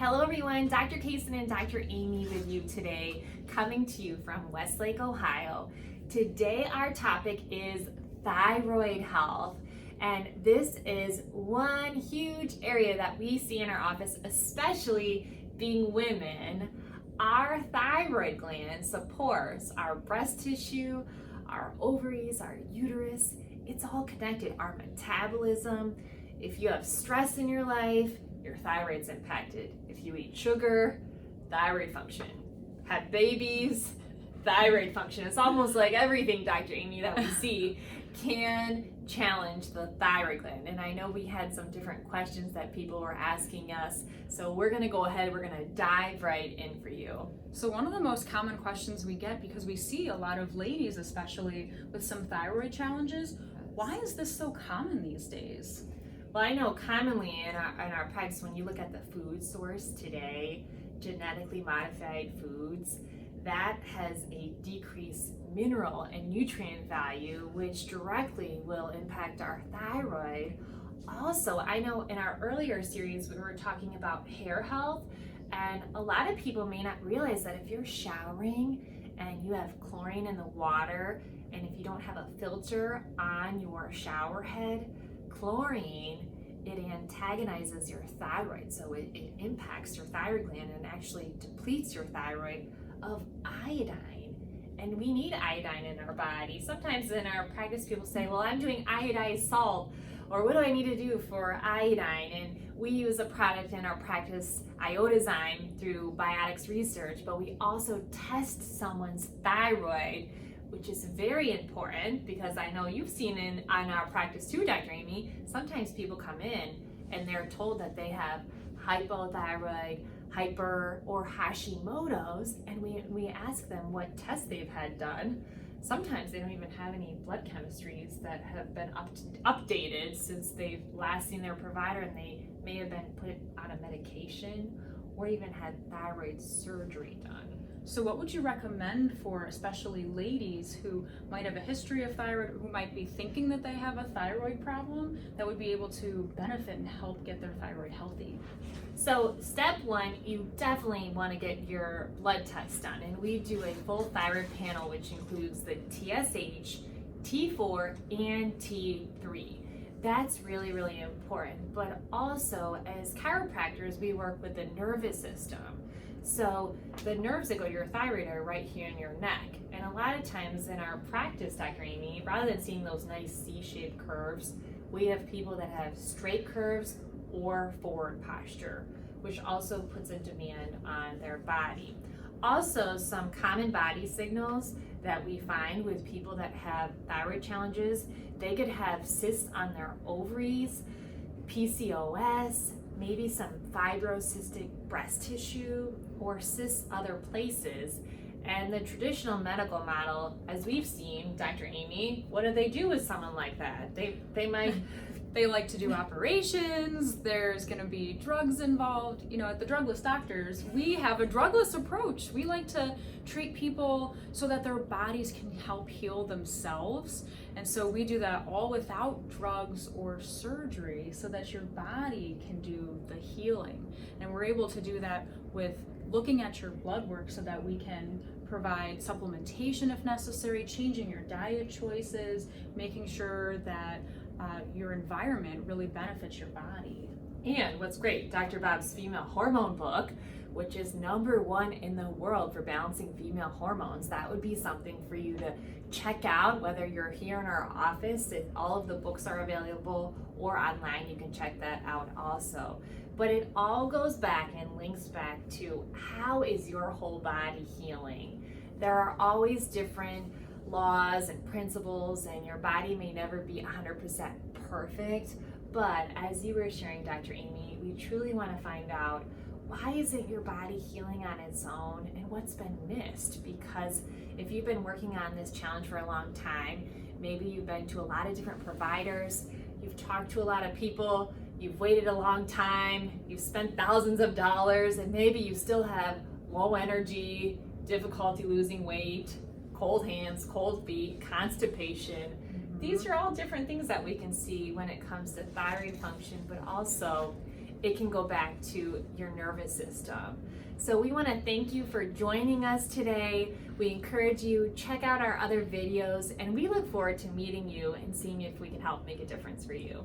Hello everyone, Dr. Casen and Dr. Aimee with you today, coming to you from Westlake, Ohio. Today our topic is thyroid health, and this is one huge area that we see in our office, especially being women. Our thyroid gland supports our breast tissue, our ovaries, our uterus. It's all connected. Our metabolism. If you have stress in your life, your thyroid's impacted. If you eat sugar, thyroid function. Have babies, thyroid function. It's almost like everything, Dr. Aimee, that we see can challenge the thyroid gland. And I know we had some different questions that people were asking us. So we're gonna go ahead, we're gonna dive right in for you. So one of the most common questions we get, because we see a lot of ladies, especially with some thyroid challenges, why is this so common these days? Well, I know commonly in our practice, when you look at the food source today, genetically modified foods, that has a decreased mineral and nutrient value, which directly will impact our thyroid. Also, I know in our earlier series, we were talking about hair health, and a lot of people may not realize that if you're showering and you have chlorine in the water, and if you don't have a filter on your shower head, chlorine, it antagonizes your thyroid, so it impacts your thyroid gland and actually depletes your thyroid of iodine. And we need iodine in our body. Sometimes in our practice, people say, well, I'm doing iodized salt, or what do I need to do for iodine? And we use a product in our practice, Iodozyme, through Biotics Research, but we also test someone's thyroid, which is very important, because I know you've seen on our practice too, Dr. Aimee, sometimes people come in and they're told that they have hypothyroid, hyper, or Hashimoto's, and we ask them what tests they've had done. Sometimes they don't even have any blood chemistries that have been updated since they've last seen their provider, and they may have been put on a medication or even had thyroid surgery done. So what would you recommend for especially ladies who might have a history of thyroid, who might be thinking that they have a thyroid problem, that would be able to benefit and help get their thyroid healthy? So step one, you definitely want to get your blood test done, and we do a full thyroid panel, which includes the TSH, T4, and T3. That's really, really important. But also, as chiropractors, we work with the nervous system. So the nerves that go to your thyroid are right here in your neck. And a lot of times in our practice, Dr. Aimee, rather than seeing those nice C-shaped curves, we have people that have straight curves or forward posture, which also puts a demand on their body. Also, some common body signals that we find with people that have thyroid challenges, they could have cysts on their ovaries, PCOS, maybe some fibrocystic breast tissue, or cysts other places. And the traditional medical model, as we've seen, Dr. Aimee, what do they do with someone like that? They might they like to do operations, there's going to be drugs involved. You know, at the Drugless Doctors, we have a drugless approach. We like to treat people so that their bodies can help heal themselves. And so we do that all without drugs or surgery, so that your body can do the healing. And we're able to do that with looking at your blood work, so that we can provide supplementation if necessary, changing your diet choices, making sure that your environment really benefits your body. And what's great, Dr. Bob's female hormone book, which is #1 in the world for balancing female hormones, that would be something for you to check out, whether you're here in our office. If all of the books are available, or online, you can check that out also. But it all goes back and links back to, how is your whole body healing? There are always different laws and principles, and your body may never be 100% perfect, but as you were sharing, Dr. Aimee, we truly want to find out, why isn't your body healing on its own, and what's been missed? Because if you've been working on this challenge for a long time, maybe you've been to a lot of different providers, you've talked to a lot of people, you've waited a long time, you've spent thousands of dollars, and maybe you still have low energy, difficulty losing weight, cold hands, cold feet, constipation. These are all different things that we can see when it comes to thyroid function, but also it can go back to your nervous system. So we want to thank you for joining us today. We encourage you, check out our other videos, and we look forward to meeting you and seeing if we can help make a difference for you.